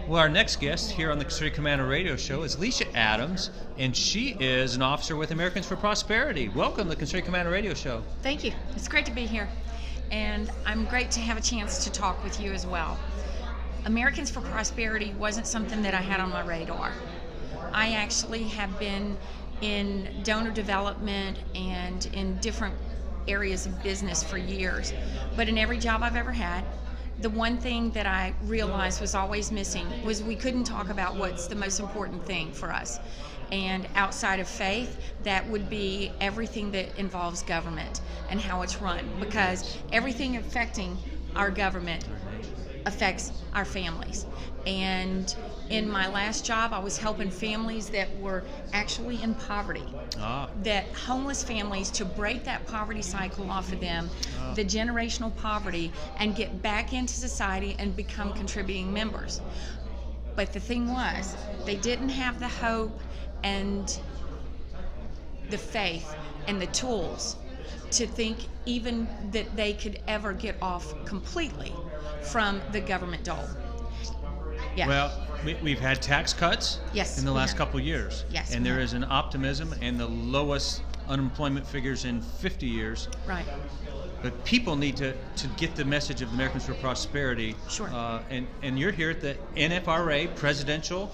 Well, our next guest here on the Considerate Commander Radio Show is Alicia Adams, and she is an officer with Americans for Prosperity. Welcome to the Considerate Commander Radio Show. Thank you. It's great to be here, and I'm great to have a chance to talk with you as well. Americans for Prosperity wasn't something that I had on my radar. I actually have been in donor development and in different areas of business for years, but in every job I've ever had, the one thing that I realized was always missing was we couldn't talk about what's the most important thing for us. And outside of faith, that would be everything that involves government and how it's run, because everything affecting our government affects our families. And in my last job, I was helping families that were actually in poverty, that homeless families, to break that poverty cycle off of them, the generational poverty, and get back into society and become contributing members. But the thing was, they didn't have the hope and the faith and the tools to think even that they could ever get off completely from the government dole. Yeah. Well, we've had tax cuts in the last couple of years. Yes. And there is an optimism and the lowest unemployment figures in 50 years. Right. But people need to get the message of Americans for Prosperity. Sure. And you're here at the NFRA Presidential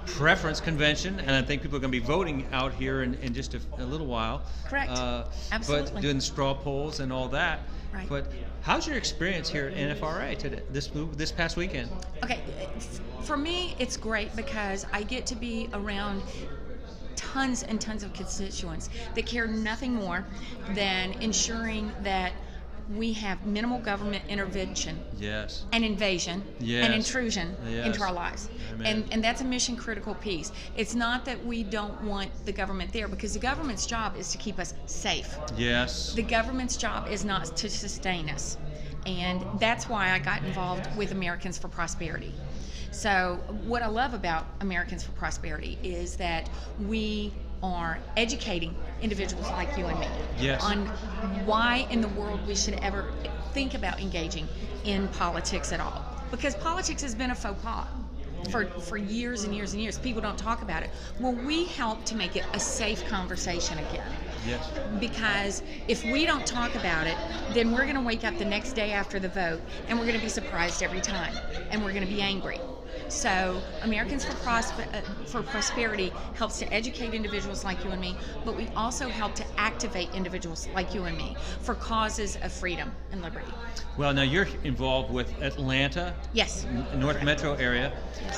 Preference Convention, and I think people are going to be voting out here in just a little while. Correct. Absolutely. But doing straw polls and all that. Right. But how's your experience here at NFRA today, this past weekend? Okay, for me, it's great because I get to be around tons and tons of constituents that care nothing more than ensuring that we have minimal government intervention and invasion and intrusion into our lives. And that's a mission critical piece. It's not that we don't want the government there, because the government's job is to keep us safe. Yes. The government's job is not to sustain us. And that's why I got involved with Americans for Prosperity. So what I love about Americans for Prosperity is that we are educating individuals like you and me on why in the world we should ever think about engaging in politics at all. Because politics has been a faux pas for years and years and years. People don't talk about it. Well, we help to make it a safe conversation again. Yes. Because if we don't talk about it, then we're going to wake up the next day after the vote and we're going to be surprised every time, and we're going to be angry. So Americans for Prosperity helps to educate individuals like you and me, but we also help to activate individuals like you and me for causes of freedom and liberty. Well, now you're involved with Atlanta, yes, North Metro area,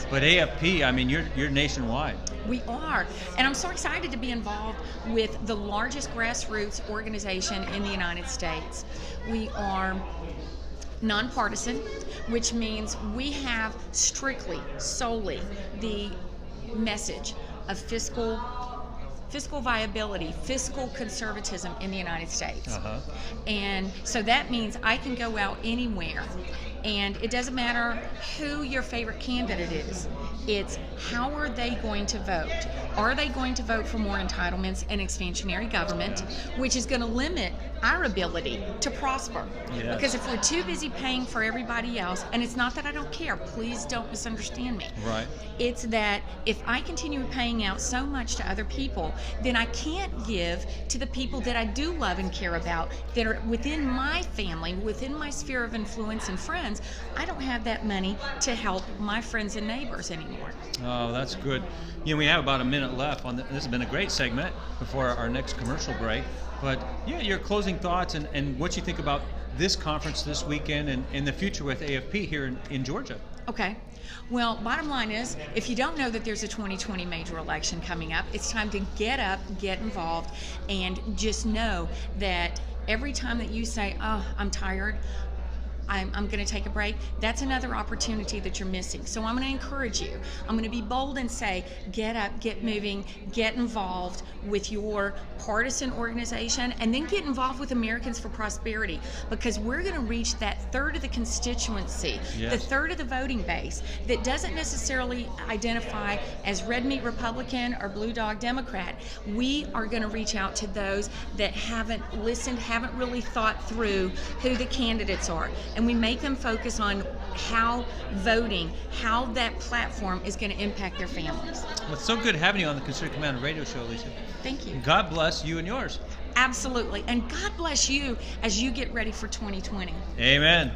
but AFP, I mean, you're nationwide. We are, and I'm so excited to be involved with the largest grassroots organization in the United States. We are nonpartisan, which means we have solely the message of fiscal viability, fiscal conservatism in the United States. And so that means I can go out anywhere, and it doesn't matter who your favorite candidate is. It's how are they going to vote? Are they going to vote for more entitlements and expansionary government, which is going to limit our ability to prosper? Yes. Because if we're too busy paying for everybody else, and it's not that I don't care, please don't misunderstand me. Right. It's that if I continue paying out so much to other people, then I can't give to the people that I do love and care about, that are within my family, within my sphere of influence and friends. I don't have that money to help my friends and neighbors anymore. Oh, that's good. We have about a minute left. This has been a great segment before our next commercial break. But your closing thoughts and what you think about this conference this weekend and the future with AFP here in Georgia. Okay. Well, bottom line is, if you don't know that there's a 2020 major election coming up, it's time to get up, get involved, and just know that every time that you say, oh, I'm tired, I'm going to take a break, that's another opportunity that you're missing. So I'm going to encourage you. I'm going to be bold and say, get up, get moving, get involved with your partisan organization, and then get involved with Americans for Prosperity, because we're going to reach that third of the constituency, the third of the voting base that doesn't necessarily identify as red meat Republican or blue dog Democrat. We are going to reach out to those that haven't listened, haven't really thought through who the candidates are. And we make them focus on how voting, how that platform is going to impact their families. Well, it's so good having you on the Consider Commander radio show, Alicia. Thank you. God bless you and yours. Absolutely. And God bless you as you get ready for 2020. Amen.